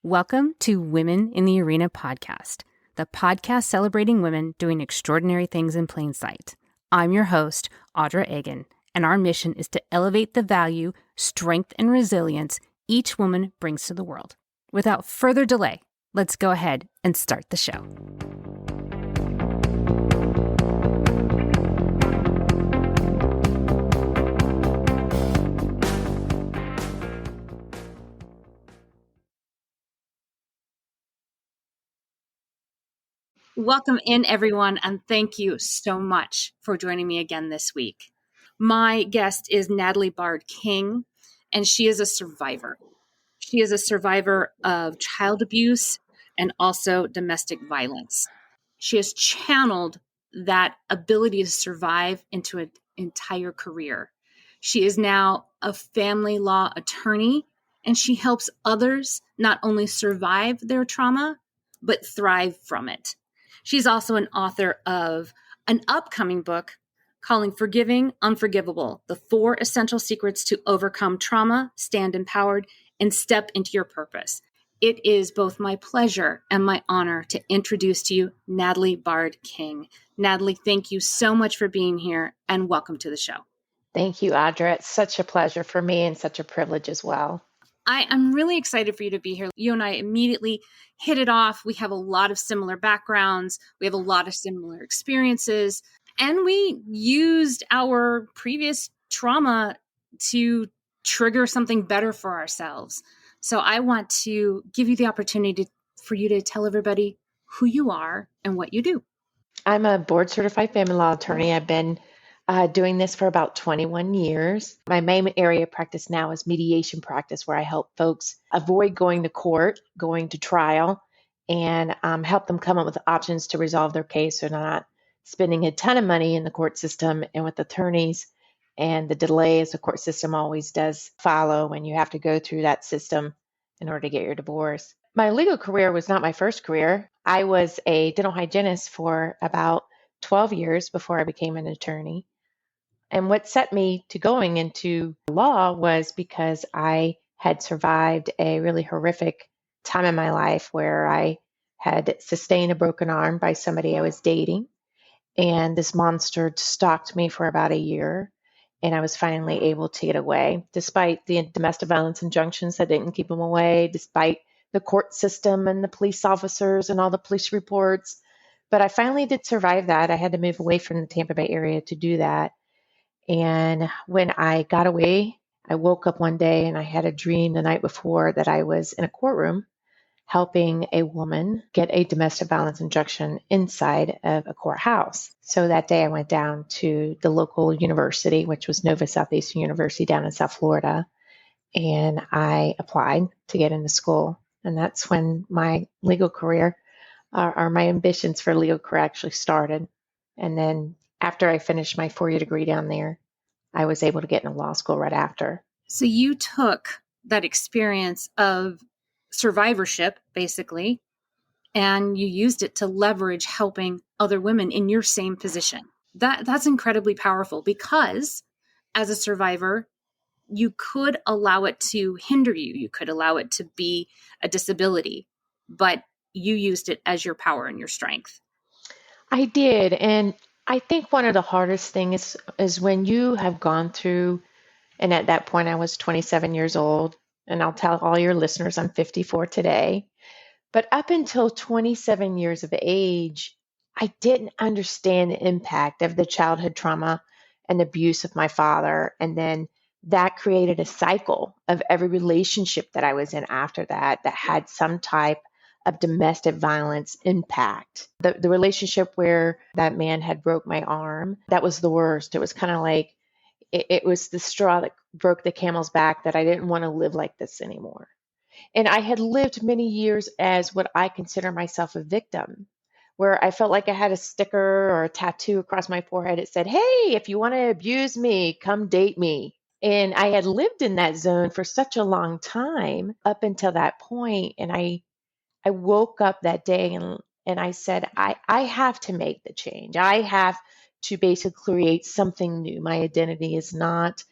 Welcome to Women in the Arena podcast, the podcast celebrating women doing extraordinary things in plain sight. I'm your host, Audra Egan, and our mission is to elevate the value, strength, and resilience each woman brings to the world. Without further delay, let's go ahead and start the show. Welcome in, everyone, and thank you so much for joining me again this week. My guest is Natalie Baird King, and she is a survivor. She is a survivor of child abuse and also domestic violence. She has channeled that ability to survive into an entire career. She is now a family law attorney, and she helps others not only survive their trauma, but thrive from it. She's also an author of an upcoming book calling Forgiving Unforgivable, the 4 Essential Secrets to Overcome Trauma, Stand Empowered, and Step into Your Purpose. It is both my pleasure and my honor to introduce to you Natalie Baird King. Natalie, thank you so much for being here and welcome to the show. Thank you, Audra. It's such a pleasure for me and such a privilege as well. I'm really excited for you to be here. You and I immediately hit it off. We have a lot of similar backgrounds. We have a lot of similar experiences. And we used our previous trauma to trigger something better for ourselves. So I want to give you the opportunity for you to tell everybody who you are and what you do. I'm a board certified family law attorney. I've been doing this for about 21 years. My main area of practice now is mediation practice, where I help folks avoid going to court, going to trial, and help them come up with options to resolve their case so they're not spending a ton of money in the court system and with attorneys. And the delays the court system always does follow when you have to go through that system in order to get your divorce. My legal career was not my first career. I was a dental hygienist for about 12 years before I became an attorney. And what set me to going into law was because I had survived a really horrific time in my life where I had sustained a broken arm by somebody I was dating. And this monster stalked me for about a year. And I was finally able to get away, despite the domestic violence injunctions that didn't keep him away, despite the court system and the police officers and all the police reports. But I finally did survive that. I had to move away from the Tampa Bay area to do that. And when I got away, I woke up one day and I had a dream the night before that I was in a courtroom helping a woman get a domestic violence injunction inside of a courthouse. So that day I went down to the local university, which was Nova Southeastern University down in South Florida, and I applied to get into school. And that's when my legal career, or my ambitions for legal career actually started. And then after I finished my 4-year degree down there, I was able to get into law school right after. So you took that experience of survivorship, basically, and you used it to leverage helping other women in your same position. That's incredibly powerful because as a survivor, you could allow it to hinder you. You could allow it to be a disability, but you used it as your power and your strength. I did. And I think one of the hardest things is when you have gone through, and at that point I was 27 years old, and I'll tell all your listeners I'm 54 today. But up until 27 years of age, I didn't understand the impact of the childhood trauma and abuse of my father. And then that created a cycle of every relationship that I was in after that had some type of domestic violence impact. The relationship where that man had broke my arm, that was the worst. It was kind of like, it was the straw that broke the camel's back that I didn't want to live like this anymore. And I had lived many years as what I consider myself a victim, where I felt like I had a sticker or a tattoo across my forehead. It said, "Hey, if you want to abuse me, come date me." And I had lived in that zone for such a long time up until that point. And I woke up that day and I said, I have to make the change. I have to basically create something new. My identity is not,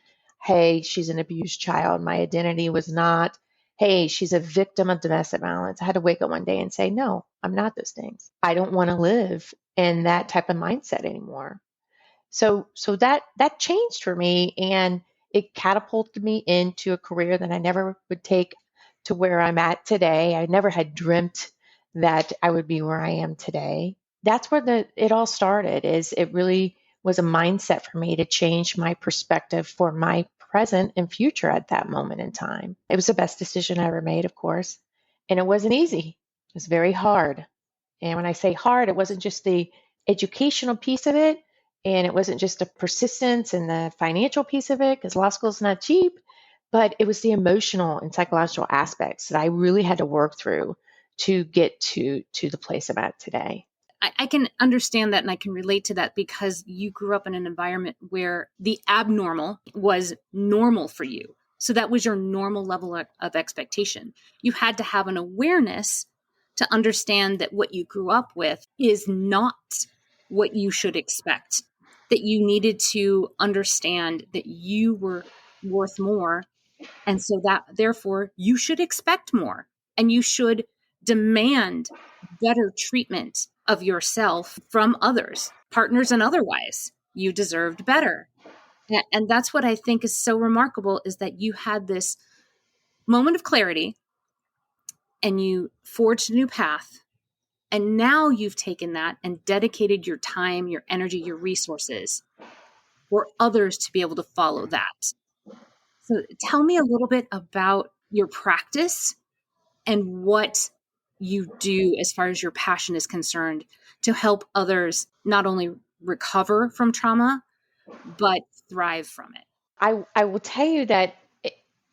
hey, she's an abused child. My identity was not, hey, she's a victim of domestic violence. I had to wake up one day and say, no, I'm not those things. I don't want to live in that type of mindset anymore. So that changed for me, and it catapulted me into a career that I never would take to where I'm at today. I never had dreamt that I would be where I am today. That's where it all started. Is it really was a mindset for me to change my perspective for my present and future at that moment in time. It was the best decision I ever made, of course, and it wasn't easy. It was very hard. And when I say hard, it wasn't just the educational piece of it, and it wasn't just the persistence and the financial piece of it, because law school is not cheap, but it was the emotional and psychological aspects that I really had to work through to get to the place I'm at today. I can understand that, and I can relate to that because you grew up in an environment where the abnormal was normal for you. So that was your normal level of expectation. You had to have an awareness to understand that what you grew up with is not what you should expect, that you needed to understand that you were worth more. And so that therefore you should expect more, and you should demand better treatment of yourself from others, partners and otherwise. You deserved better. And that's what I think is so remarkable, is that you had this moment of clarity and you forged a new path. And now you've taken that and dedicated your time, your energy, your resources for others to be able to follow that. So tell me a little bit about your practice and what you do as far as your passion is concerned to help others not only recover from trauma, but thrive from it. I will tell you that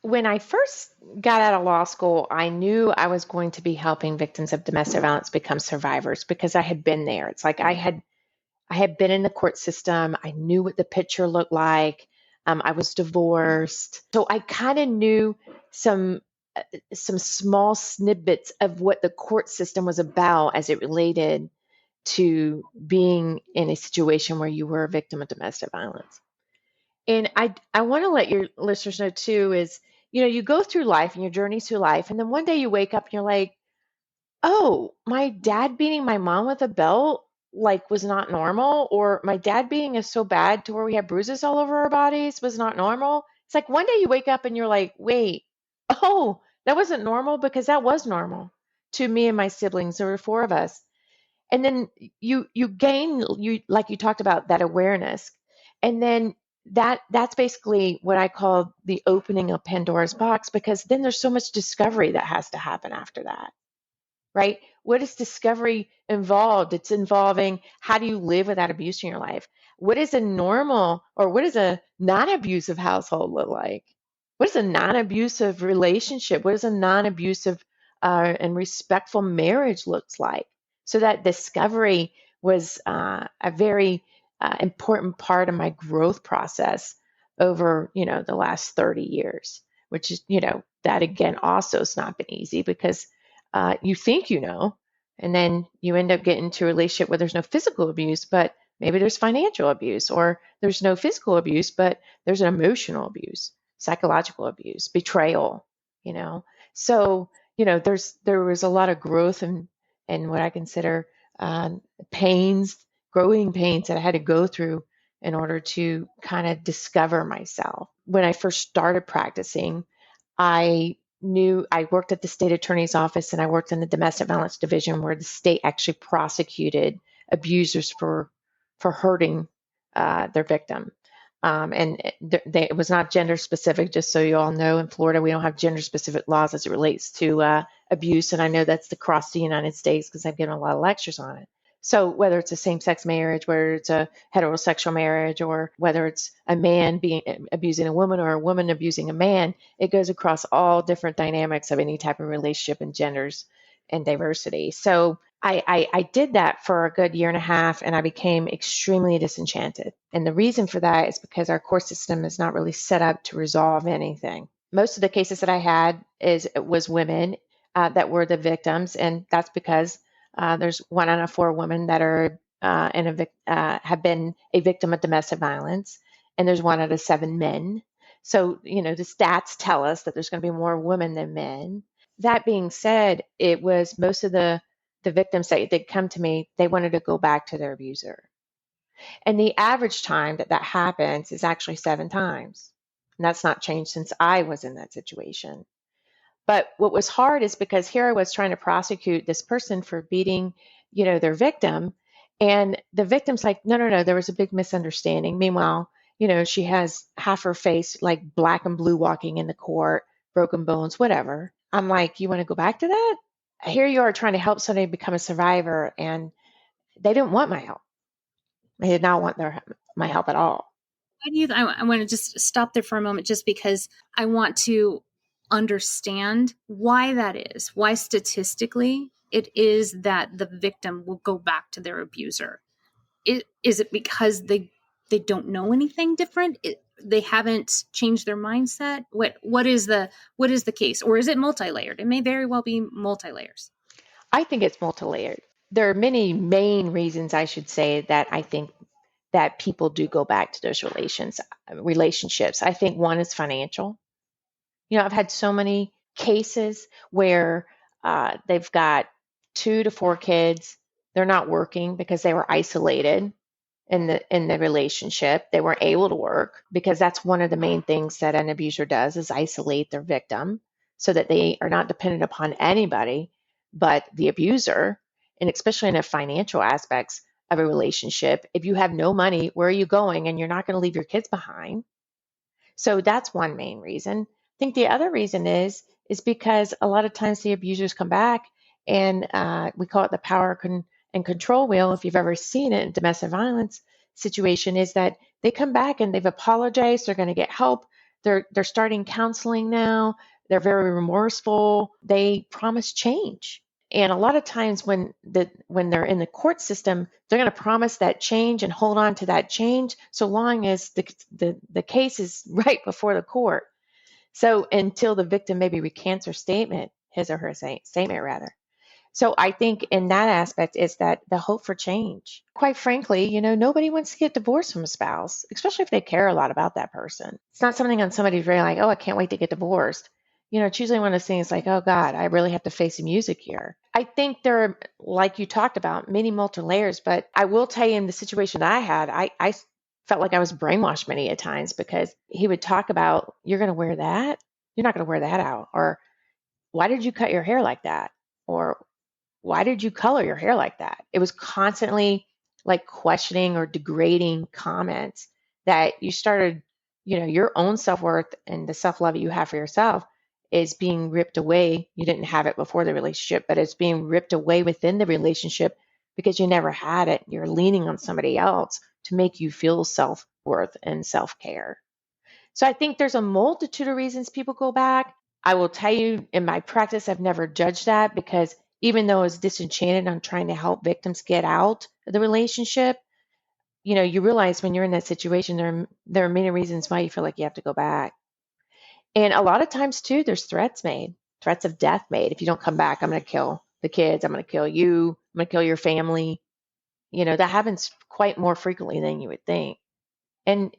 when I first got out of law school, I knew I was going to be helping victims of domestic violence become survivors because I had been there. It's like I had been in the court system. I knew what the picture looked like. I was divorced, so I kind of knew some some small snippets of what the court system was about as it related to being in a situation where you were a victim of domestic violence. And I want to let your listeners know too is, you go through life and your journey through life, and then one day you wake up and you're like, oh, my dad beating my mom with a belt like was not normal, or my dad beating us so bad to where we have bruises all over our bodies was not normal. It's like one day you wake up and you're like, wait, oh, that wasn't normal, because that was normal to me and my siblings. There were four of us. And then you gain, you like you talked about, that awareness. And then that's basically what I call the opening of Pandora's box, because then there's so much discovery that has to happen after that, right? What is discovery involved? It's involving, how do you live without abuse in your life? What is a normal, or what does a non-abusive household look like? What is a non-abusive relationship? What does a non-abusive and respectful marriage looks like? So that discovery was a very important part of my growth process over, the last 30 years, which is, that again also has not been easy, because you think and then you end up getting into a relationship where there's no physical abuse, but maybe there's financial abuse, or there's no physical abuse, but there's an emotional abuse, psychological abuse, betrayal, you know. So, there was a lot of growth and what I consider pains, growing pains that I had to go through in order to kind of discover myself. When I first started practicing, I knew I worked at the state attorney's office, and I worked in the domestic violence division, where the state actually prosecuted abusers for hurting their victim. And it was not gender specific, just so you all know. In Florida, we don't have gender specific laws as it relates to abuse. And I know that's across the United States, because I've given a lot of lectures on it. So whether it's a same-sex marriage, whether it's a heterosexual marriage, or whether it's a man abusing a woman, or a woman abusing a man, it goes across all different dynamics of any type of relationship and genders and diversity. So I did that for a good year and a half, and I became extremely disenchanted. And the reason for that is because our court system is not really set up to resolve anything. Most of the cases that I had was women that were the victims, and that's because there's 1 out of 4 women that are have been a victim of domestic violence, and there's 1 out of 7 men. So, the stats tell us that there's going to be more women than men. That being said, it was most of the victims that come to me, they wanted to go back to their abuser. And the average time that that happens is actually 7 times. And that's not changed since I was in that situation. But what was hard is because here I was trying to prosecute this person for beating, their victim. And the victim's like, no, no, no, there was a big misunderstanding. Meanwhile, she has half her face like black and blue walking in the court, broken bones, whatever. I'm like, you want to go back to that? Here you are trying to help somebody become a survivor, and they didn't want my help. They did not want my help at all. I want to just stop there for a moment, just because I want to understand why that is, why statistically it is that the victim will go back to their abuser. Is it because they don't know anything different? They haven't changed their mindset? What is the case? Or is it multi-layered? It may very well be multi-layers. I think it's multi-layered. There are many main reasons, I should say, that I think that people do go back to those relationships. I think one is financial. I've had so many cases where they've got 2 to 4 kids. They're not working because they were isolated in the relationship. They weren't able to work because that's one of the main things that an abuser does, is isolate their victim so that they are not dependent upon anybody but the abuser. And especially in the financial aspects of a relationship, if you have no money, where are you going? And you're not going to leave your kids behind. So that's one main reason. I think the other reason is because a lot of times the abusers come back, and we call it the power and control wheel. If you've ever seen it in domestic violence situation, is that they come back and they've apologized. They're going to get help. They're starting counseling now. They're very remorseful. They promise change. And a lot of times when they're in the court system, they're going to promise that change and hold on to that change so long as the case is right before the court. So until the victim maybe recants her statement, his or her statement rather. So I think in that aspect is that the hope for change. Quite frankly, nobody wants to get divorced from a spouse, especially if they care a lot about that person. It's not something on somebody's really like, oh, I can't wait to get divorced. It's usually one of those things like, oh God, I really have to face the music here. I think there are, like you talked about, many multi layers, but I will tell you in the situation that I had, I felt like I was brainwashed many a times because he would talk about, you're going to wear that? You're not going to wear that out. Or why did you cut your hair like that? Or why did you color your hair like that? It was constantly like questioning or degrading comments that you started, your own self-worth and the self-love that you have for yourself is being ripped away. You didn't have it before the relationship, but it's being ripped away within the relationship because you never had it. You're leaning on somebody else to make you feel self-worth and self-care. So I think there's a multitude of reasons people go back. I will tell you, in my practice, I've never judged that because even though I was disenchanted on trying to help victims get out of the relationship, you realize when you're in that situation, there are many reasons why you feel like you have to go back. And a lot of times too, there's threats made, threats of death made. If you don't come back, I'm going to kill the kids. I'm going to kill you. I'm going to kill your family. That happens quite more frequently than you would think. And,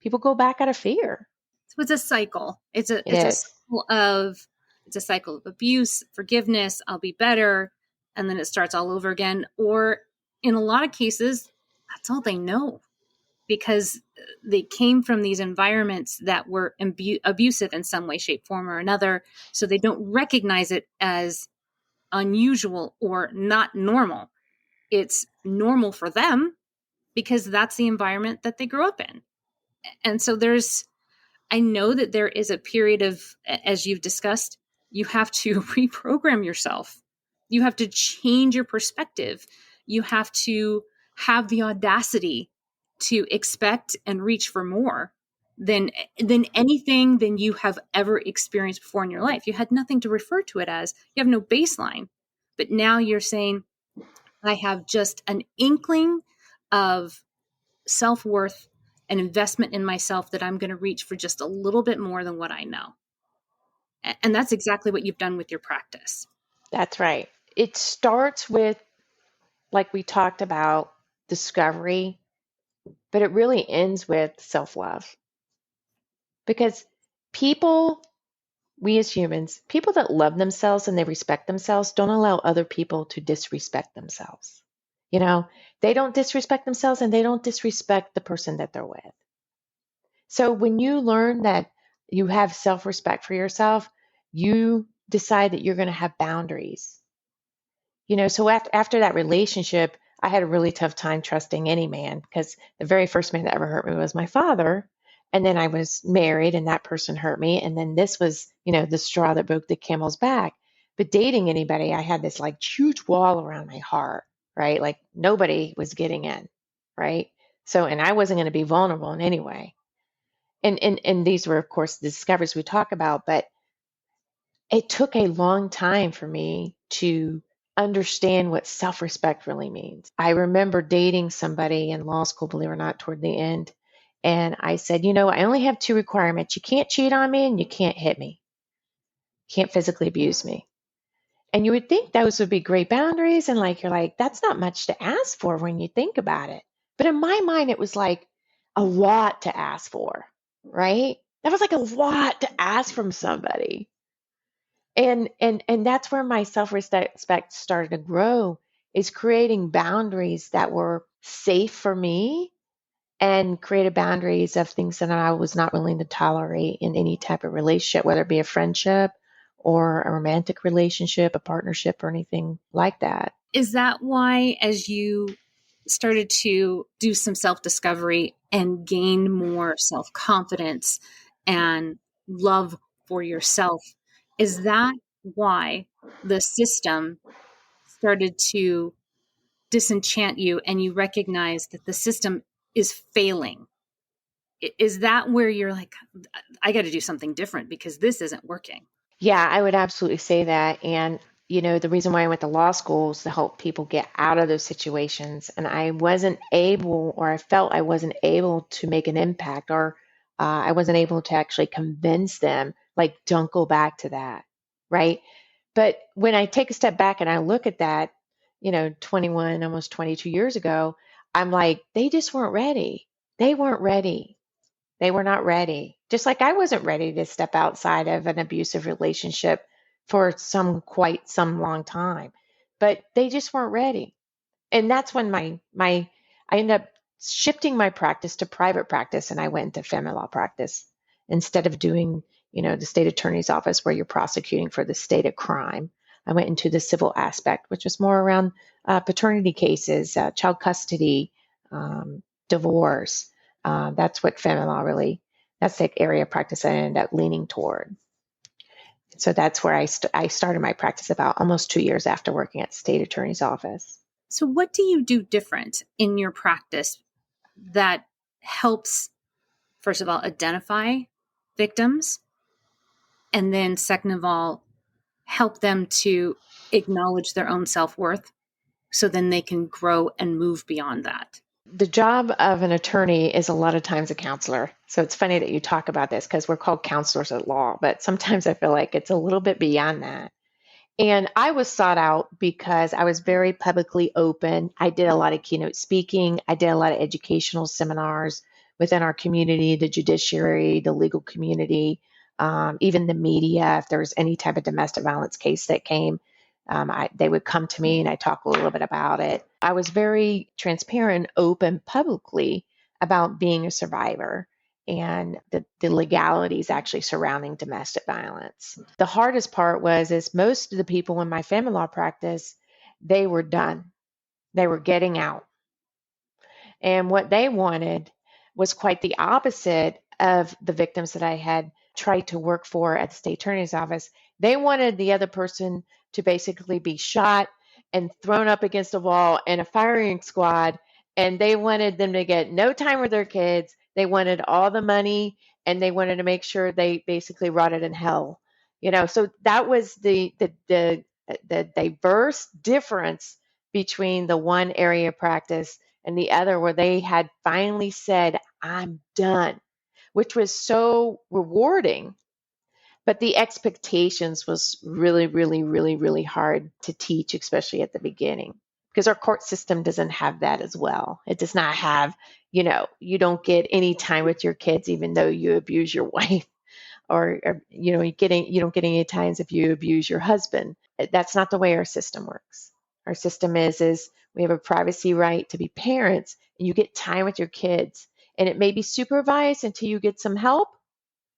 people go back out of fear. So it's a cycle. It's a It it's a is. cycle of it's a cycle of abuse, forgiveness, I'll be better, and then it starts all over again. Or in a lot of cases, that's all they know because they came from these environments that were abusive in some way, shape, form, or another. So they don't recognize it as unusual or not normal. It's normal for them because that's the environment that they grew up in. And so I know that there is a period of, as you've discussed, you have to reprogram yourself. You have to change your perspective. You have to have the audacity to expect and reach for more than anything than you have ever experienced before in your life. You had nothing to refer to it as. You have no baseline. But now you're saying, I have just an inkling of self-worth and investment in myself that I'm going to reach for just a little bit more than what I know. And that's exactly what you've done with your practice. That's right. It starts with, like we talked about, discovery, but it really ends with self love. Because people, we as humans, people that love themselves and they respect themselves don't allow other people to disrespect themselves. You know, they don't disrespect themselves and they don't disrespect the person that they're with. So when you learn that you have self respect for yourself, you decide that you're going to have boundaries. So after that relationship, I had a really tough time trusting any man because the very first man that ever hurt me was my father. And then I was married and that person hurt me. And then this was, the straw that broke the camel's back. But dating anybody, I had this like huge wall around my heart, right? Like nobody was getting in, right? So, and I wasn't going to be vulnerable in any way. And these were, of course, the discoveries we talk about, but it took a long time for me to understand what self respect really means. I remember dating somebody in law school, believe it or not, toward the end. And I said, I only have two requirements. You can't cheat on me and you can't hit me. You can't physically abuse me. And you would think those would be great boundaries. And like, you're like, that's not much to ask for when you think about it. But in my mind, it was like a lot to ask for, right? That was like a lot to ask from somebody. And that's where my self-respect started to grow, is creating boundaries that were safe for me and created boundaries of things that I was not willing to tolerate in any type of relationship, whether it be a friendship or a romantic relationship, a partnership, or anything like that. Is that why, as you started to do some self-discovery and gain more self-confidence and love for yourself, is that why the system started to disenchant you and you recognize that the system is failing? Is that where you're like, I got to do something different because this isn't working? Yeah, I would absolutely say that. And, the reason why I went to law school is to help people get out of those situations. And I wasn't able, or I felt I wasn't able to make an impact, or I wasn't able to actually convince them, like, don't go back to that. Right. But when I take a step back and I look at that, 21, almost 22 years ago, I'm like, they just weren't ready. They weren't ready. They were not ready. Just like I wasn't ready to step outside of an abusive relationship for quite some long time. But they just weren't ready. And that's when I ended up shifting my practice to private practice, and I went into family law practice instead of doing, the state attorney's office where you're prosecuting for the state of crime. I went into the civil aspect, which was more around paternity cases, child custody, divorce. That's what family law that's the area of practice I ended up leaning toward. So that's where I started my practice about almost 2 years after working at the state attorney's office. So, what do you do different in your practice that helps, first of all, identify victims, and then, second of all, help them to acknowledge their own self-worth so then they can grow and move beyond that? The job of an attorney is a lot of times a counselor. So it's funny that you talk about this because we're called counselors at law, but sometimes I feel like it's a little bit beyond that. And I was sought out because I was very publicly open. I did a lot of keynote speaking. I did a lot of educational seminars within our community, the judiciary, the legal community, even the media. If there was any type of domestic violence case that came, they would come to me and I talk a little bit about it. I was very transparent, open publicly about being a survivor and the legalities actually surrounding domestic violence. The hardest part is most of the people in my family law practice, they were done. They were getting out. And what they wanted was quite the opposite of the victims that I had tried to work for at the state attorney's office. They wanted the other person to basically be shot and thrown up against a wall in a firing squad. And they wanted them to get no time with their kids. They wanted all the money and they wanted to make sure they basically rotted in hell. So that was the diverse difference between the one area of practice and the other, where they had finally said, I'm done, which was so rewarding. But the expectations was really, really, really, really hard to teach, especially at the beginning. because our court system doesn't have that as well. It does not have, you don't get any time with your kids even though you abuse your wife, or you don't get any times if you abuse your husband. That's not the way our system works. Our system is we have a privacy right to be parents, and you get time with your kids, and it may be supervised until you get some help,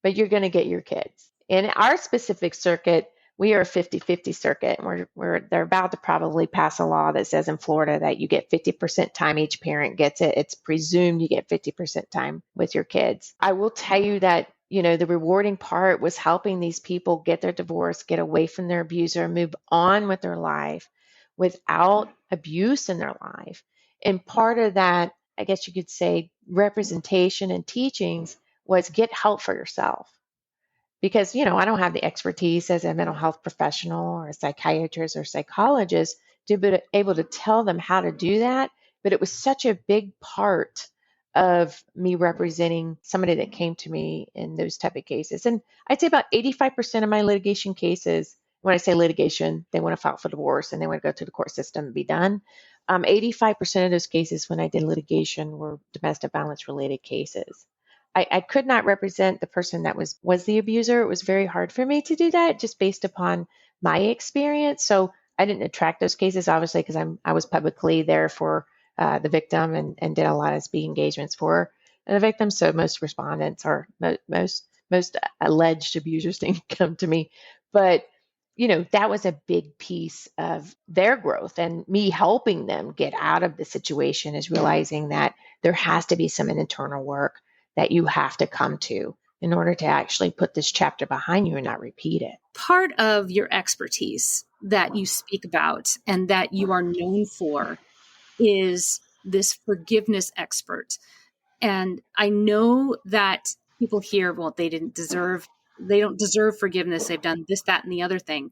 but you're going to get your kids. In our specific circuit, we are a 50-50 circuit. They're about to probably pass a law that says in Florida that you get 50% time, each parent gets it. It's presumed you get 50% time with your kids. I will tell you that, the rewarding part was helping these people get their divorce, get away from their abuser, move on with their life without abuse in their life. And part of that, I guess you could say, representation and teachings was get help for yourself. Because, I don't have the expertise as a mental health professional or a psychiatrist or psychologist to be able to tell them how to do that. But it was such a big part of me representing somebody that came to me in those type of cases. And I'd say about 85% of my litigation cases, when I say litigation, they want to file for divorce and they want to go to the court system and be done. 85% of those cases when I did litigation were domestic violence related cases. I could not represent the person that was the abuser. It was very hard for me to do that just based upon my experience. So I didn't attract those cases, obviously, because I was publicly there for the victim and did a lot of speaking engagements for the victim. So most respondents or most alleged abusers didn't come to me. But, that was a big piece of their growth, and me helping them get out of the situation is realizing that there has to be some internal work that you have to come to in order to actually put this chapter behind you and not repeat it. Part of your expertise that you speak about and that you are known for is this forgiveness expert. And I know that people hear, well, they don't deserve forgiveness. They've done this, that, and the other thing.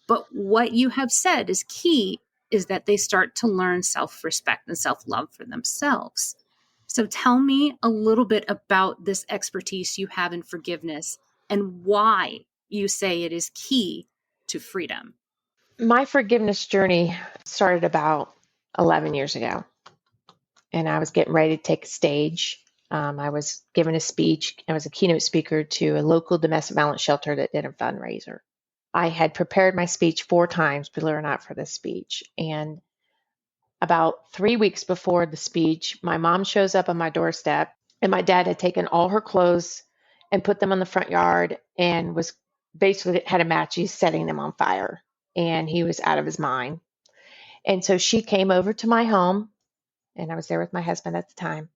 But what you have said is key, is that they start to learn self-respect and self-love for themselves. So tell me a little bit about this expertise you have in forgiveness and why you say it is key to freedom. My forgiveness journey started about 11 years ago, and I was getting ready to take a stage. I was given a speech. I was a keynote speaker to a local domestic violence shelter that did a fundraiser. I had prepared my speech 4 times, believe it or not, for this speech. And about 3 weeks before the speech, my mom shows up on my doorstep, and my dad had taken all her clothes and put them on the front yard and was basically had a match. He's setting them on fire, and he was out of his mind. And so she came over to my home, and I was there with my husband at the time,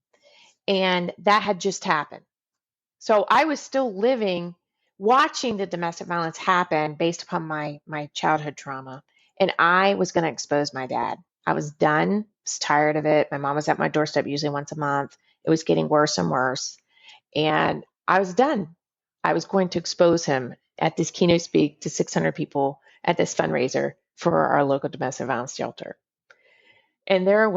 and that had just happened. So I was still living, watching the domestic violence happen based upon my childhood trauma. And I was going to expose my dad. I was done, was tired of it. My mom was at my doorstep usually once a month. It was getting worse and worse. And I was done. I was going to expose him at this keynote speak to 600 people at this fundraiser for our local domestic violence shelter. And there I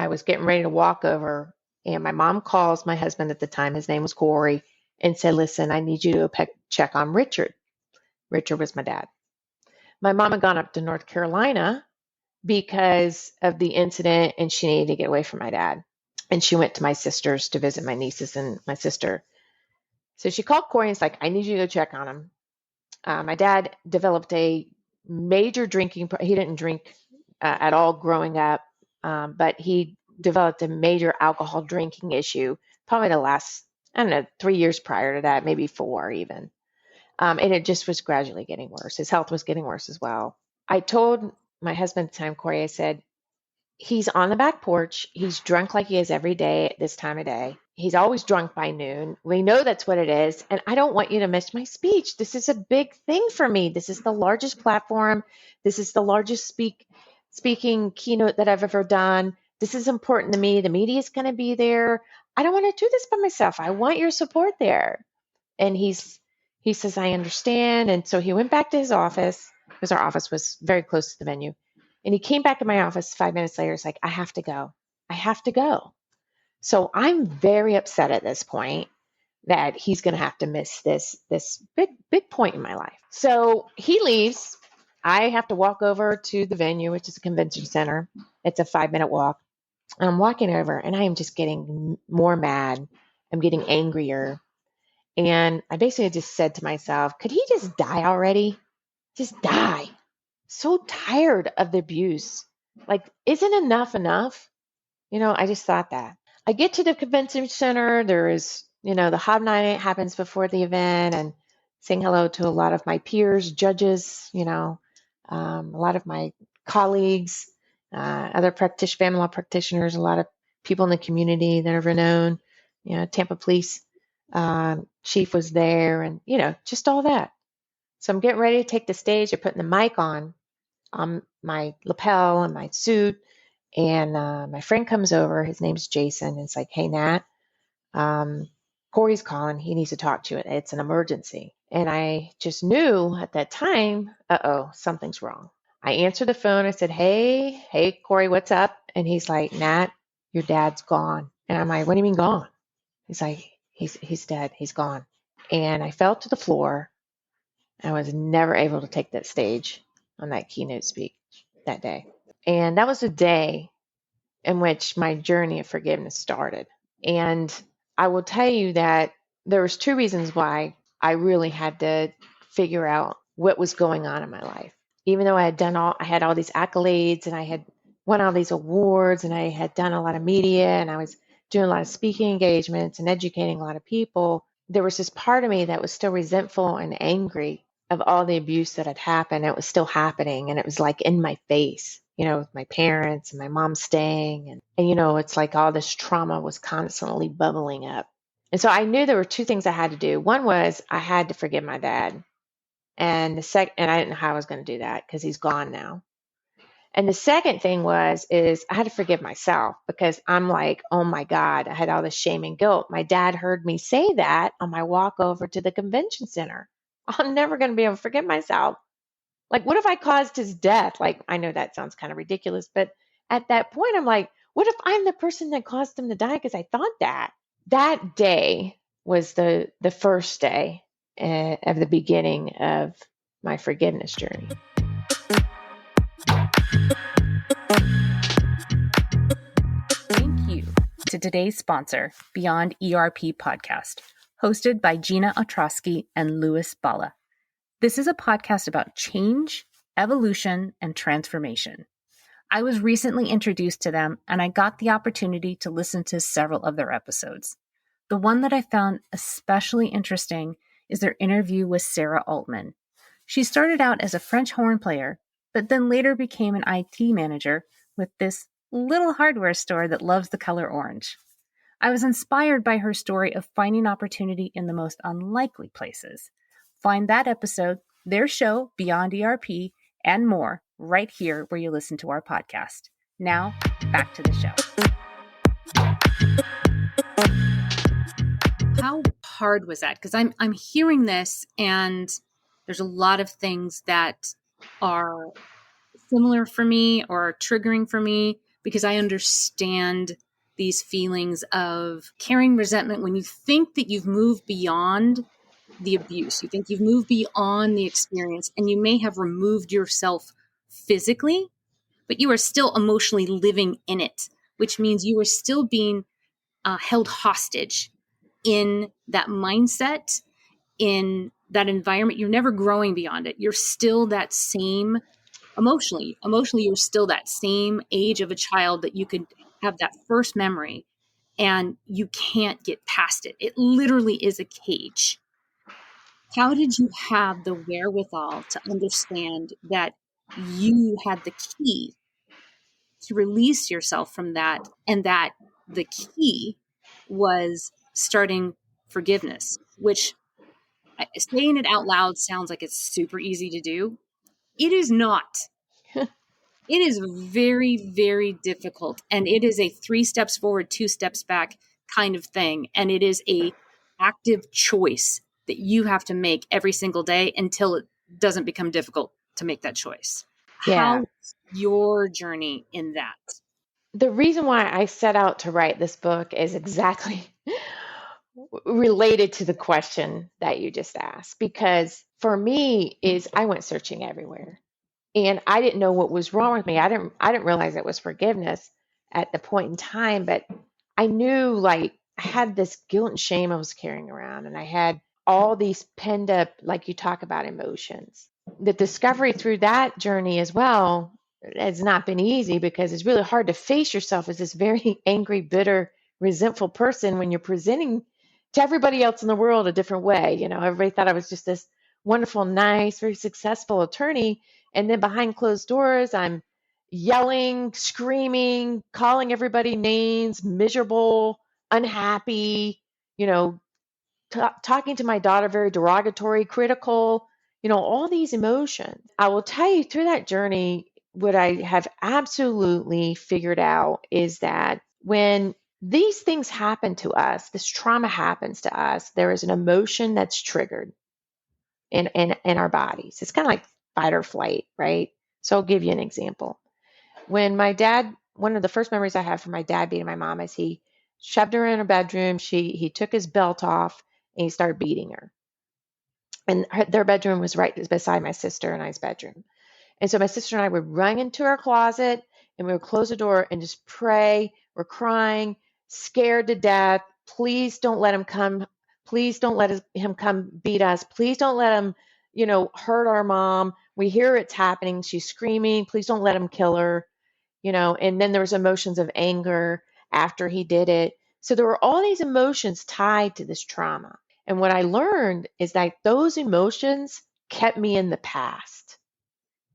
was getting ready to walk over, and my mom calls my husband at the time, his name was Corey, and said, listen, I need you to check on Richard. Richard was my dad. My mom had gone up to North Carolina because of the incident, and she needed to get away from my dad. And she went to my sister's to visit my nieces and my sister. So she called Corey and was like, I need you to go check on him. My dad developed a major drinking. He didn't drink at all growing up, but he developed a major alcohol drinking issue, probably the last, 3 years prior to that, maybe 4 even. And it just was gradually getting worse. His health was getting worse as well. I told my husband at the time, Corey, I said, he's on the back porch. He's drunk like he is every day at this time of day. He's always drunk by noon. We know that's what it is. And I don't want you to miss my speech. This is a big thing for me. This is the largest platform. This is the largest speaking keynote that I've ever done. This is important to me. The media is going to be there. I don't want to do this by myself. I want your support there. And he says, I understand. And so he went back to his office, because our office was very close to the venue. And he came back to my office 5 minutes later. It's like, I have to go. I have to go. So I'm very upset at this point that he's going to have to miss this big point in my life. So he leaves. I have to walk over to the venue, which is a convention center. It's a 5-minute walk. And I'm walking over and I am just getting more mad. I'm getting angrier. And I basically just said to myself, could he just die already? Just die. So tired of the abuse. Like, isn't enough enough? I just thought that. I get to the convention center. There is, the hob night happens before the event, and saying hello to a lot of my peers, judges, a lot of my colleagues, other family law practitioners, a lot of people in the community that are renowned. Tampa Police chief was there, and just all that. So I'm getting ready to take the stage. I'm putting the mic on my lapel and my suit. And my friend comes over. His name's Jason. And it's like, hey, Nat, Corey's calling. He needs to talk to you. It's an emergency. And I just knew at that time, something's wrong. I answered the phone. I said, hey, Corey, what's up? And he's like, Nat, your dad's gone. And I'm like, what do you mean gone? He's like, he's dead. He's gone. And I fell to the floor. I was never able to take that stage on that keynote speech that day. And that was the day in which my journey of forgiveness started. And I will tell you that there was 2 reasons why I really had to figure out what was going on in my life. Even though I had all these accolades and I had won all these awards and I had done a lot of media and I was doing a lot of speaking engagements and educating a lot of people, there was this part of me that was still resentful and angry of all the abuse that had happened. It was still happening and it was like in my face, with my parents and my mom staying. And it's like all this trauma was constantly bubbling up. And so I knew there were 2 things I had to do. One was I had to forgive my dad. And and I didn't know how I was going to do that because he's gone now. And the second thing is I had to forgive myself because I'm like, oh my God, I had all this shame and guilt. My dad heard me say that on my walk over to the convention center. I'm never going to be able to forgive myself. Like, what if I caused his death? Like, I know that sounds kind of ridiculous, but at that point, I'm like, what if I'm the person that caused him to die because I thought that? That day was the first day of the beginning of my forgiveness journey. Thank you to today's sponsor, Beyond ERP Podcast, hosted by Gina Otrosky and Louis Bala. This is a podcast about change, evolution, and transformation. I was recently introduced to them, and I got the opportunity to listen to several of their episodes. The one that I found especially interesting is their interview with Sarah Altman. She started out as a French horn player, but then later became an IT manager with this little hardware store that loves the color orange. I was inspired by her story of finding opportunity in the most unlikely places. Find that episode, their show, Beyond ERP, and more right here where you listen to our podcast. Now, back to the show. How hard was that? Because I'm hearing this, and there's a lot of things that are similar for me or triggering for me because I understand these feelings of carrying resentment when you think that you've moved beyond the abuse. You think you've moved beyond the experience, and you may have removed yourself physically, but you are still emotionally living in it, which means you are still being held hostage in that mindset, in that environment. You're never growing beyond it. You're still that same emotionally, you're still that same age of a child that you could have that first memory and you can't get past it. It literally is a cage. How did you have the wherewithal to understand that you had the key to release yourself from that, and that the key was starting forgiveness, which saying it out loud sounds like it's super easy to do. It is not. It is very, very difficult. And it is a 3 steps forward, 2 steps back kind of thing. And it is a active choice that you have to make every single day until it doesn't become difficult to make that choice. Yeah. How's your journey in that? The reason why I set out to write this book is exactly related to the question that you just asked, because for me is I went searching everywhere. And I didn't know what was wrong with me. I didn't realize it was forgiveness at the point in time, but I knew like I had this guilt and shame I was carrying around, and I had all these penned up, like you talk about, emotions. The discovery through that journey as well has not been easy, because it's really hard to face yourself as this very angry, bitter, resentful person when you're presenting to everybody else in the world a different way. Everybody thought I was just this wonderful, nice, very successful attorney. And then behind closed doors, I'm yelling, screaming, calling everybody names, miserable, unhappy, you know, talking to my daughter very derogatory, critical, all these emotions. I will tell you, through that journey, what I have absolutely figured out is that when these things happen to us, this trauma happens to us, there is an emotion that's triggered in our bodies. It's kind of like fight or flight, right? So I'll give you an example. When my dad, one of the first memories I have from my dad beating my mom is he shoved her in her bedroom. He took his belt off and he started beating her. And their bedroom was right beside my sister and I's bedroom. And so my sister and I would run into our closet and we would close the door and just pray. We're crying, scared to death. Please don't let him come. Please don't let him come beat us. Please don't let him, hurt our mom. We hear it's happening. She's screaming. Please don't let him kill her. And then there was emotions of anger after he did it. So there were all these emotions tied to this trauma. And what I learned is that those emotions kept me in the past.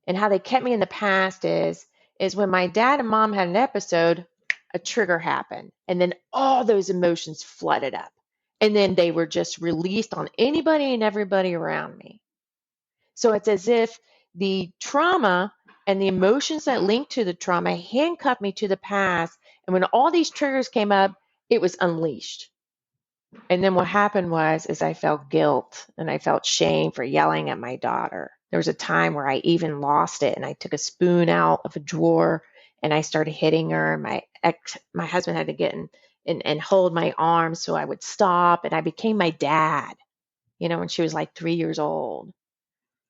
And how they kept me in the past is when my dad and mom had an episode, a trigger happened. And then all those emotions flooded up. And then they were just released on anybody and everybody around me. So it's as if the trauma and the emotions that link to the trauma handcuffed me to the past. And when all these triggers came up, it was unleashed. And then what happened is I felt guilt and I felt shame for yelling at my daughter. There was a time where I even lost it and I took a spoon out of a drawer and I started hitting her. My husband had to get in and hold my arm so I would stop. And I became my dad, when she was like 3 years old.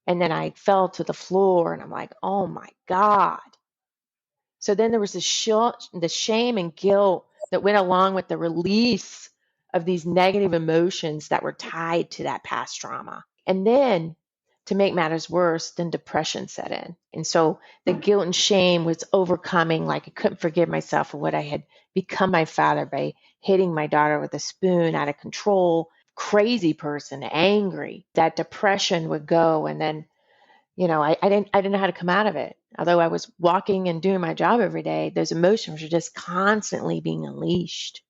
And then I fell to the floor and I'm like, oh my God. So then there was the shame and guilt that went along with the release of these negative emotions that were tied to that past trauma. And then, to make matters worse, then depression set in. And so the guilt and shame was overcoming, like I couldn't forgive myself for what I had become my father by hitting my daughter with a spoon, out of control, crazy person, angry. That depression would go, and then I didn't know how to come out of it. Although I was walking and doing my job every day, those emotions were just constantly being unleashed.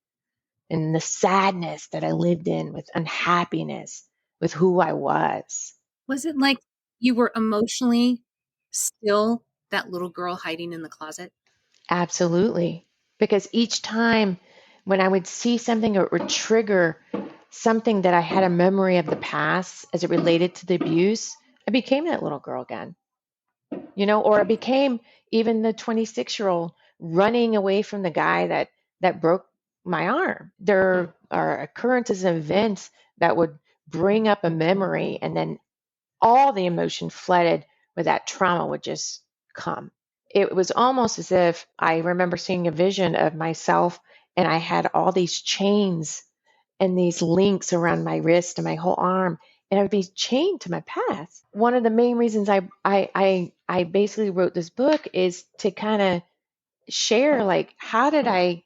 And the sadness that I lived in, with unhappiness with who I was. Was it like you were emotionally still that little girl hiding in the closet? Absolutely. Because each time when I would see something or would trigger something that I had a memory of the past as it related to the abuse, I became that little girl again. Or I became even the 26-year-old running away from the guy that broke my arm. There are occurrences and events that would bring up a memory, and then all the emotion flooded with that trauma would just come. It was almost as if I remember seeing a vision of myself, and I had all these chains and these links around my wrist and my whole arm, and I would be chained to my past. One of the main reasons I basically wrote this book is to kind of share, like, how did I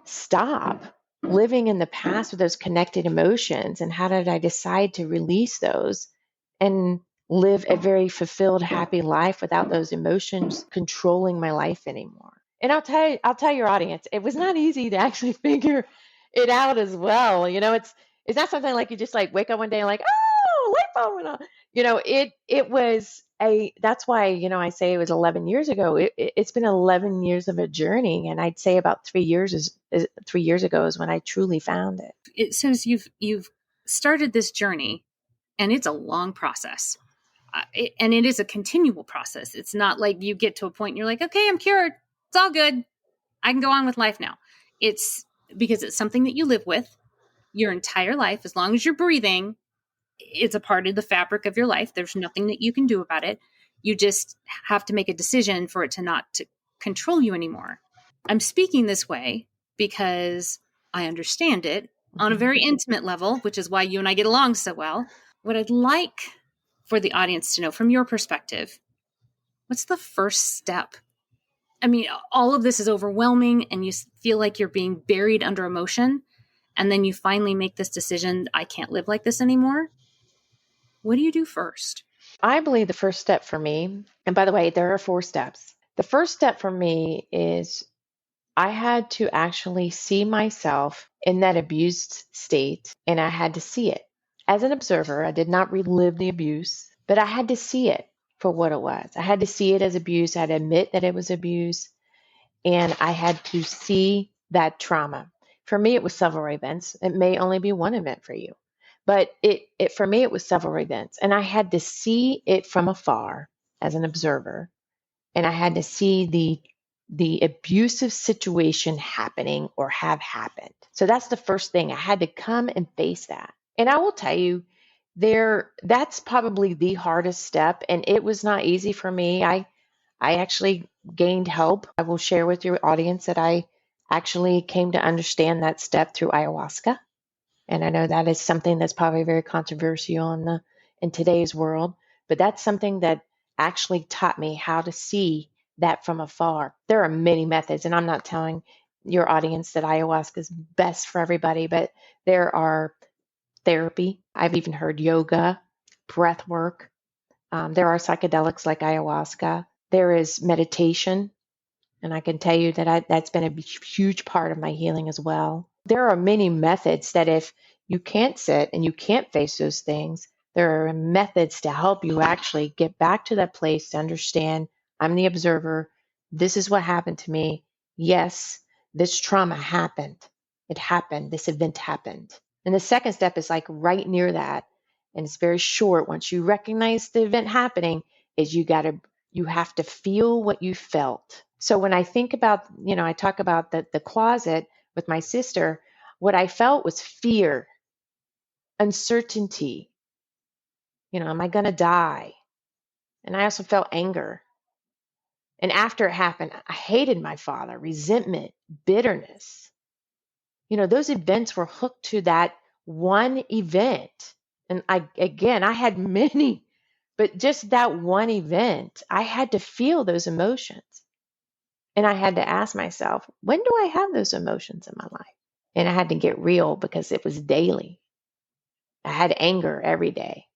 stop living in the past with those connected emotions, and how did I decide to release those and live a very fulfilled, happy life without those emotions controlling my life anymore. And I'll tell your audience, it was not easy to actually figure it out as well. It's not something like you just like wake up one day and like, oh, light bulb went on. It was that's why, I say it was 11 years ago. It's been 11 years of a journey. And I'd say about 3 years is 3 years ago is when I truly found it. It says you've started this journey, and it's a long process. And it is a continual process. It's not like you get to a point and you're like, okay, I'm cured. It's all good. I can go on with life now. It's because it's something that you live with your entire life. As long as you're breathing, it's a part of the fabric of your life. There's nothing that you can do about it. You just have to make a decision for it to not to control you anymore. I'm speaking this way because I understand it on a very intimate level, which is why you and I get along so well. What I'd like for the audience to know from your perspective, what's the first step? I mean, all of this is overwhelming and you feel like you're being buried under emotion. And then you finally make this decision, I can't live like this anymore. What do you do first? I believe the first step for me, and by the way, there are 4 steps. The first step for me is I had to actually see myself in that abused state, and I had to see it. As an observer, I did not relive the abuse, but I had to see it for what it was. I had to see it as abuse. I had to admit that it was abuse, and I had to see that trauma. For me, it was several events. It may only be one event for you, but it for me, it was several events, and I had to see it from afar as an observer, and I had to see the abusive situation happening or have happened. So that's the first thing. I had to come and face that. And I will tell you, that's probably the hardest step. And it was not easy for me. I actually gained help. I will share with your audience that I actually came to understand that step through ayahuasca. And I know that is something that's probably very controversial in today's world, but that's something that actually taught me how to see that from afar. There are many methods, and I'm not telling your audience that ayahuasca is best for everybody, but there are therapy. I've even heard yoga, breath work. There are psychedelics like ayahuasca. There is meditation. And I can tell you that that's been a huge part of my healing as well. There are many methods that if you can't sit and you can't face those things, there are methods to help you actually get back to that place to understand I'm the observer. This is what happened to me. Yes, this trauma happened. It happened. This event happened. And the second step is like right near that. And it's very short. Once you recognize the event happening, is you have to feel what you felt. So when I think about, I talk about the closet with my sister, what I felt was fear, uncertainty. Am I going to die? And I also felt anger. And after it happened, I hated my father, resentment, bitterness. Those events were hooked to that one event. And I had many, but just that one event, I had to feel those emotions. And I had to ask myself, when do I have those emotions in my life? And I had to get real because it was daily. I had anger every day.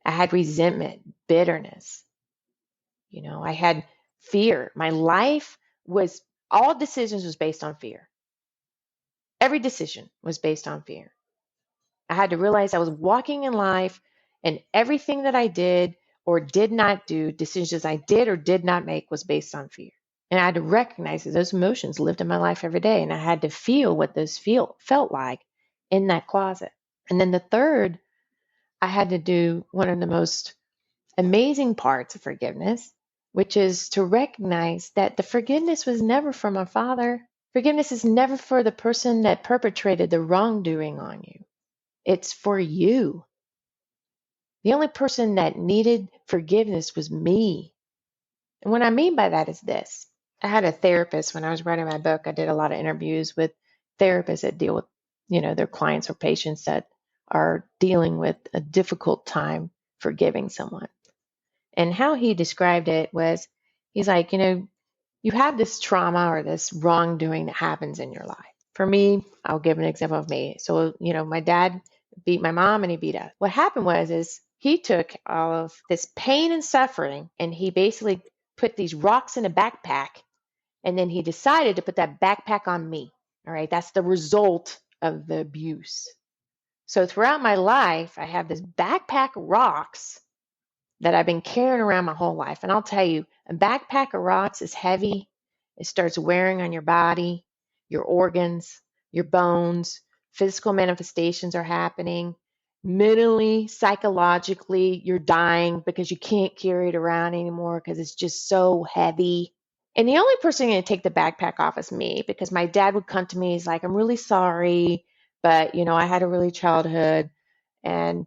I had resentment, bitterness. I had fear. My life was, all decisions was based on fear. Every decision was based on fear. I had to realize I was walking in life and everything that I did or did not do, decisions I did or did not make was based on fear. And I had to recognize that those emotions lived in my life every day. And I had to feel what those felt like in that closet. And then the third, I had to do one of the most amazing parts of forgiveness, which is to recognize that the forgiveness was never from my father. Forgiveness is never for the person that perpetrated the wrongdoing on you. It's for you. The only person that needed forgiveness was me. And what I mean by that is this. I had a therapist when I was writing my book. I did a lot of interviews with therapists that deal with, their clients or patients that are dealing with a difficult time forgiving someone. And how he described it was, he's like, you have this trauma or this wrongdoing that happens in your life. For me, I'll give an example of me. So, my dad beat my mom and he beat us. What happened is he took all of this pain and suffering and he basically put these rocks in a backpack. And then he decided to put that backpack on me. All right. That's the result of the abuse. So throughout my life, I have this backpack of rocks that I've been carrying around my whole life. And I'll tell you, a backpack of rocks is heavy. It starts wearing on your body, your organs, your bones. Physical manifestations are happening. Mentally, psychologically, you're dying because you can't carry it around anymore because it's just so heavy. And the only person going to take the backpack off is me because my dad would come to me. He's like, I'm really sorry, but, I had a really childhood and,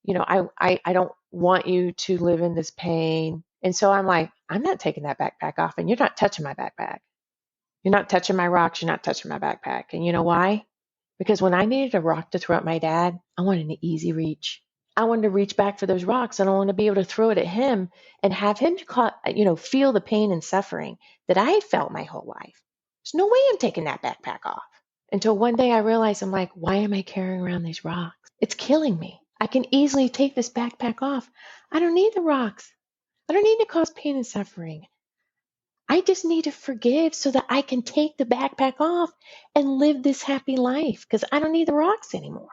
I don't want you to live in this pain. And so I'm like, I'm not taking that backpack off, and you're not touching my backpack. You're not touching my rocks. You're not touching my backpack. And you know why? Because when I needed a rock to throw at my dad, I wanted an easy reach. I wanted to reach back for those rocks, and I wanted to be able to throw it at him and have him, feel the pain and suffering that I had felt my whole life. There's no way I'm taking that backpack off. Until one day I realized, I'm like, why am I carrying around these rocks? It's killing me. I can easily take this backpack off. I don't need the rocks. I don't need to cause pain and suffering. I just need to forgive so that I can take the backpack off and live this happy life because I don't need the rocks anymore.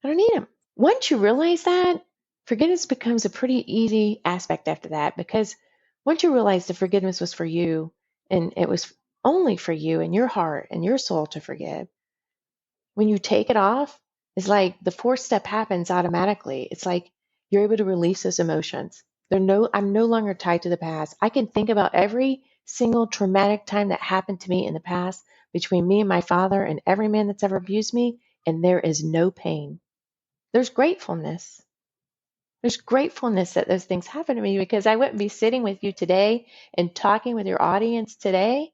I don't need them. Once you realize that, forgiveness becomes a pretty easy aspect after that, because once you realize the forgiveness was for you and it was only for you and your heart and your soul to forgive, when you take it off, it's like the fourth step happens automatically. It's like you're able to release those emotions. I'm no longer tied to the past. I can think about every single traumatic time that happened to me in the past between me and my father and every man that's ever abused me, and there is no pain. There's gratefulness. There's gratefulness that those things happen to me, because I wouldn't be sitting with you today and talking with your audience today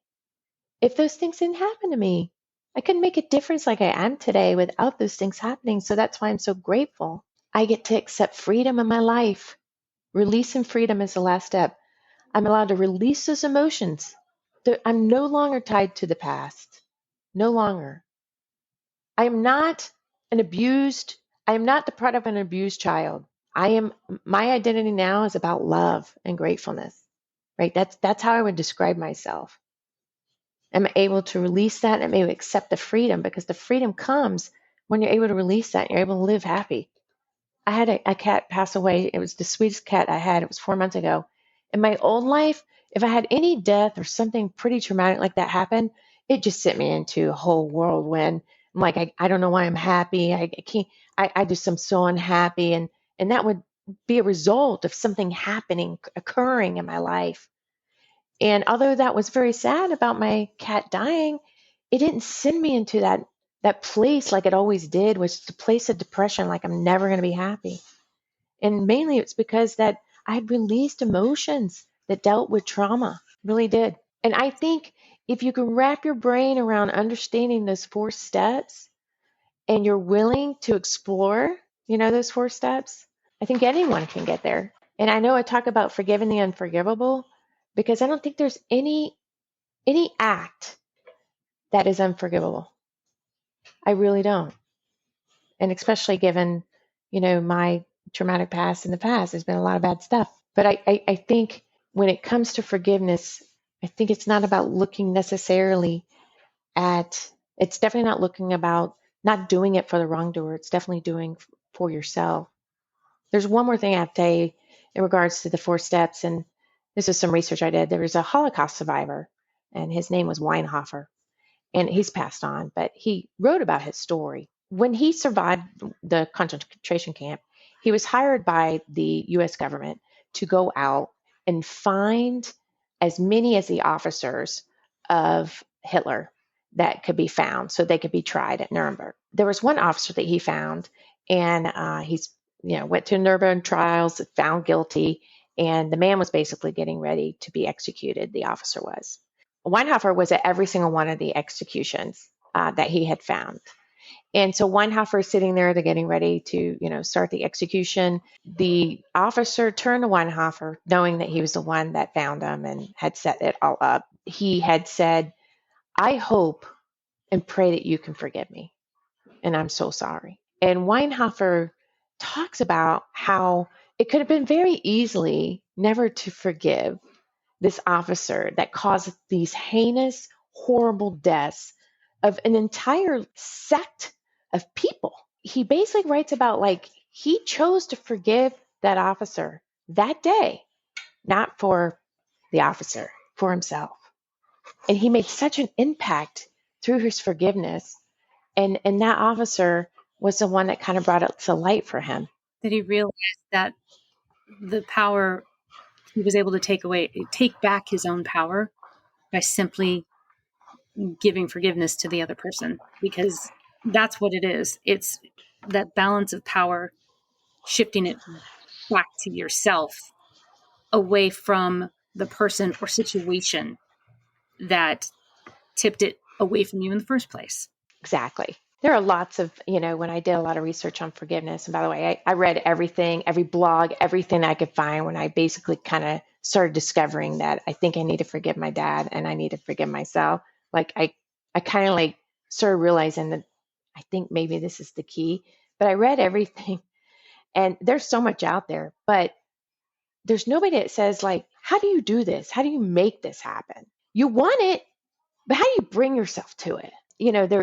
if those things didn't happen to me. I couldn't make a difference like I am today without those things happening. So that's why I'm so grateful. I get to accept freedom in my life. Release and freedom is the last step. I'm allowed to release those emotions. I'm no longer tied to the past. No longer. I am not I am not the product of an abused child. My identity now is about love and gratefulness, right? That's how I would describe myself. I'm able to release that, and I'm able to accept the freedom, because the freedom comes when you're able to release that and you're able to live happy. I had a cat pass away. It was the sweetest cat I had. It was 4 months ago. In my old life, if I had any death or something pretty traumatic like that happen, it just sent me into a whole whirlwind. I'm like, I don't know why I'm happy. I can't, I just am so unhappy. And that would be a result of something occurring in my life. And although that was very sad about my cat dying, it didn't send me into that place like it always did, which is the place of depression, like I'm never going to be happy. And mainly it's because that I had released emotions that dealt with trauma, really did. And I think if you can wrap your brain around understanding those 4 steps, and you're willing to explore, those 4 steps, I think anyone can get there. And I know I talk about forgiving the unforgivable, because I don't think there's any act that is unforgivable. I really don't. And especially given, my traumatic past in the past, there's been a lot of bad stuff. But I think when it comes to forgiveness, I think it's not about looking necessarily it's definitely not looking about not doing it for the wrongdoer. It's definitely doing for yourself. There's one more thing I have to say in regards to the 4 steps. And this is some research I did. There was a Holocaust survivor, and his name was Weinhofer. And he's passed on, but he wrote about his story. When he survived the concentration camp, he was hired by the US government to go out and find as many as the officers of Hitler that could be found so they could be tried at Nuremberg. There was one officer that he found, and he's went to Nuremberg trials, found guilty, and the man was basically getting ready to be executed. The officer was. Weinhofer was at every single one of the executions that he had found. And so Weinhofer is sitting there, they're getting ready to, start the execution. The officer turned to Weinhofer, knowing that he was the one that found him and had set it all up. He had said, I hope and pray that you can forgive me. And I'm so sorry. And Weinhofer talks about how it could have been very easily never to forgive this officer that caused these heinous, horrible deaths of an entire sect of people. He basically writes about he chose to forgive that officer that day, not for the officer, for himself. And he made such an impact through his forgiveness. And that officer was the one that kind of brought it to light for him. That he realized that the power he was able to take back his own power by simply giving forgiveness to the other person, because that's what it is. It's that balance of power, shifting it back to yourself away from the person or situation that tipped it away from you in the first place. Exactly. There are lots of, when I did a lot of research on forgiveness, and by the way, I read everything, every blog, everything I could find when I basically kind of started discovering that I think I need to forgive my dad and I need to forgive myself. Like I kind of like started realizing that I think maybe this is the key, but I read everything and there's so much out there, but there's nobody that says like, how do you do this? How do you make this happen? You want it, but how do you bring yourself to it?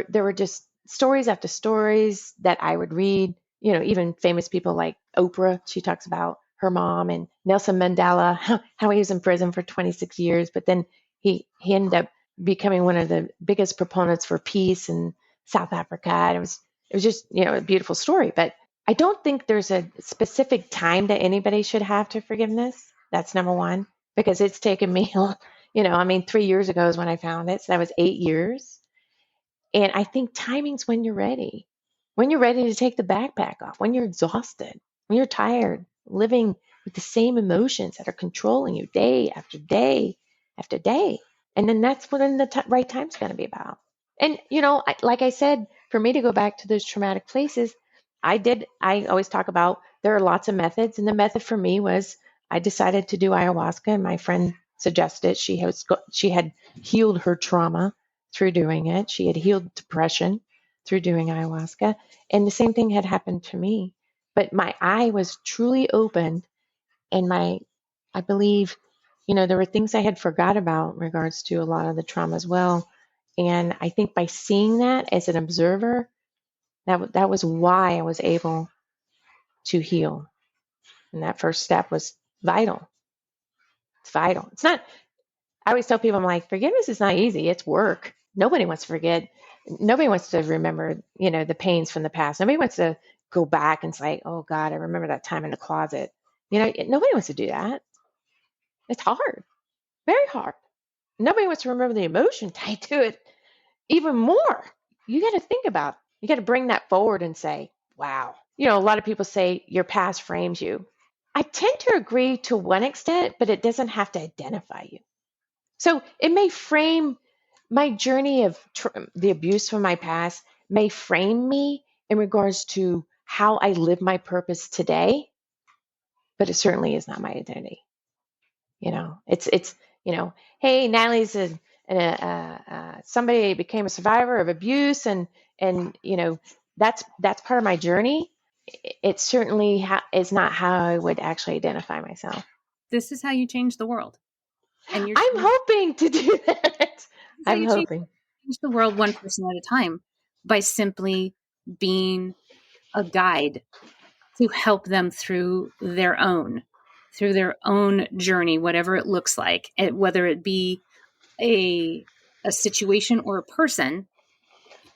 There were just stories after stories that I would read, even famous people like Oprah. She talks about her mom, and Nelson Mandela, how he was in prison for 26 years, but then he ended up becoming one of the biggest proponents for peace in South Africa. And it was just, a beautiful story. But I don't think there's a specific time that anybody should have to forgiveness. That's number one, because it's taken me, 3 years ago is when I found it. So that was 8 years. And I think timing's when you're ready. When you're ready to take the backpack off, when you're exhausted, when you're tired, living with the same emotions that are controlling you day after day after day. And then that's when the right time's going to be about. And, like I said, for me to go back to those traumatic places, I always talk about there are lots of methods. And the method for me was I decided to do ayahuasca, and my friend suggested she had healed her trauma through doing it. She had healed depression through doing ayahuasca. And the same thing had happened to me. But my eye was truly opened, and I believe, there were things I had forgot about in regards to a lot of the trauma as well. And I think by seeing that as an observer, that was why I was able to heal. And that first step was vital. It's vital. It's not, I always tell people, I'm like, forgiveness is not easy. It's work. Nobody wants to forget. Nobody wants to remember, the pains from the past. Nobody wants to go back and say, oh God, I remember that time in the closet. Nobody wants to do that. It's hard, very hard. Nobody wants to remember the emotion tied to it even more. You got to think about it. You got to bring that forward and say, wow. A lot of people say your past frames you. I tend to agree to one extent, but it doesn't have to identify you. So it may frame my journey of the abuse from my past may frame me in regards to how I live my purpose today, but it certainly is not my identity. It's hey, Natalie's somebody became a survivor of abuse, and that's part of my journey. It certainly is not how I would actually identify myself. This is how you change the world. And I'm hoping to do that. I'm hoping. Change the world one person at a time by simply being a guide to help them through their own journey, whatever it looks like, and whether it be a situation or a person.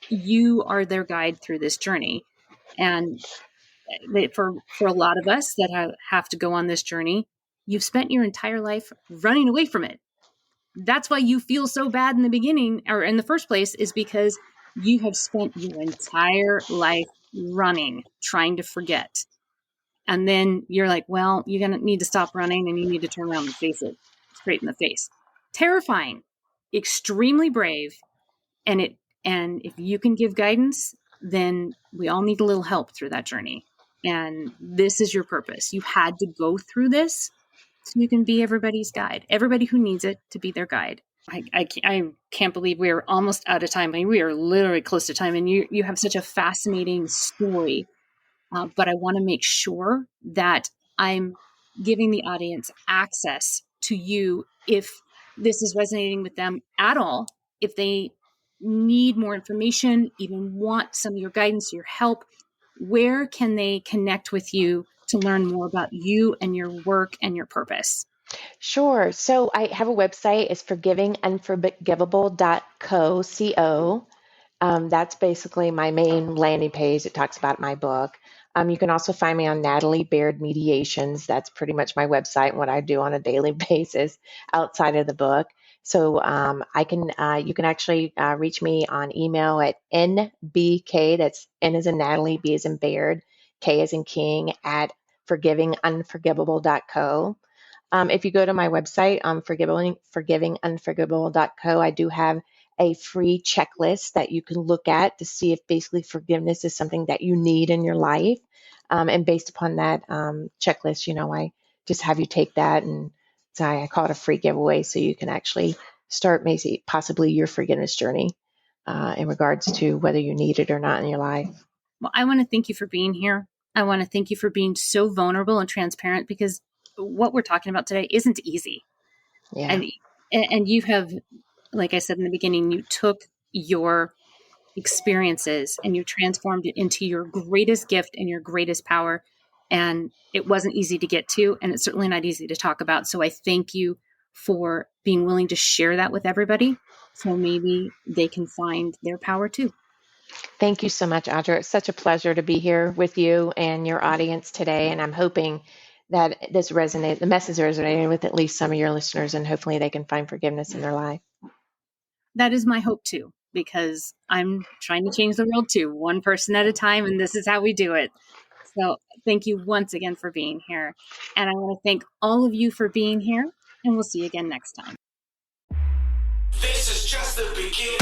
You are their guide through this journey. And for a lot of us that have to go on this journey, you've spent your entire life running away from it. That's why you feel so bad in the beginning, or in the first place, is because you have spent your entire life running, trying to forget. And then you're like, well, you're going to need to stop running and you need to turn around and face it straight in the face. Terrifying, extremely brave. And if you can give guidance, then we all need a little help through that journey. And this is your purpose. You had to go through this so you can be everybody's guide, everybody who needs it to be their guide. I can't believe we are almost out of time. I mean, we are literally close to time, and you have such a fascinating story. But I want to make sure that I'm giving the audience access to you if this is resonating with them at all, if they need more information, even want some of your guidance, your help. Where can they connect with you to learn more about you and your work and your purpose? Sure. So I have a website. It's forgivingunforgivable.co. That's basically my main landing page. It talks about my book. You can also find me on Natalie Baird Mediations. That's pretty much my website and what I do on a daily basis outside of the book. So you can actually reach me on email at nbk, that's N as in Natalie, B as in Baird, K as in King, at forgivingunforgivable.co. If you go to my website, forgivingunforgivable.co, I do have a free checklist that you can look at to see if basically forgiveness is something that you need in your life. And based upon that checklist, I just have you take that, and so I call it a free giveaway, so you can actually start maybe possibly your forgiveness journey in regards to whether you need it or not in your life. Well, I want to thank you for being here. I want to thank you for being so vulnerable and transparent, because what we're talking about today isn't easy. Yeah. And you have, like I said in the beginning, you took your experiences and you transformed it into your greatest gift and your greatest power. And it wasn't easy to get to, and it's certainly not easy to talk about. So I thank you for being willing to share that with everybody, so maybe they can find their power too. Thank you so much, Audra. It's such a pleasure to be here with you and your audience today. And I'm hoping that the message resonated with at least some of your listeners, and hopefully they can find forgiveness in their life. That is my hope too, because I'm trying to change the world too, one person at a time, and this is how we do it. So thank you once again for being here. And I want to thank all of you for being here, and we'll see you again next time. This is just the beginning.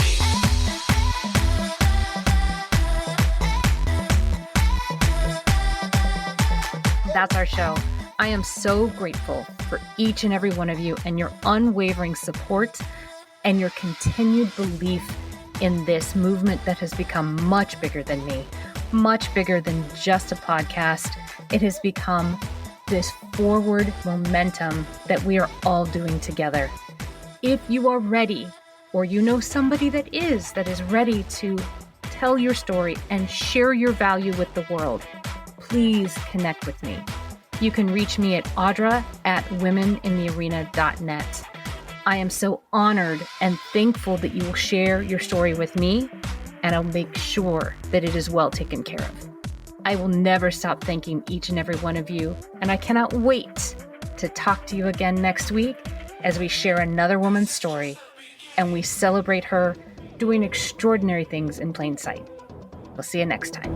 That's our show. I am so grateful for each and every one of you and your unwavering support and your continued belief in this movement that has become much bigger than me, much bigger than just a podcast. It has become this forward momentum that we are all doing together. If you are ready, or you know somebody that is ready to tell your story and share your value with the world, please connect with me. You can reach me at audra@womeninthearena.net. I am so honored and thankful that you will share your story with me, and I'll make sure that it is well taken care of. I will never stop thanking each and every one of you, and I cannot wait to talk to you again next week as we share another woman's story and we celebrate her doing extraordinary things in plain sight. We'll see you next time.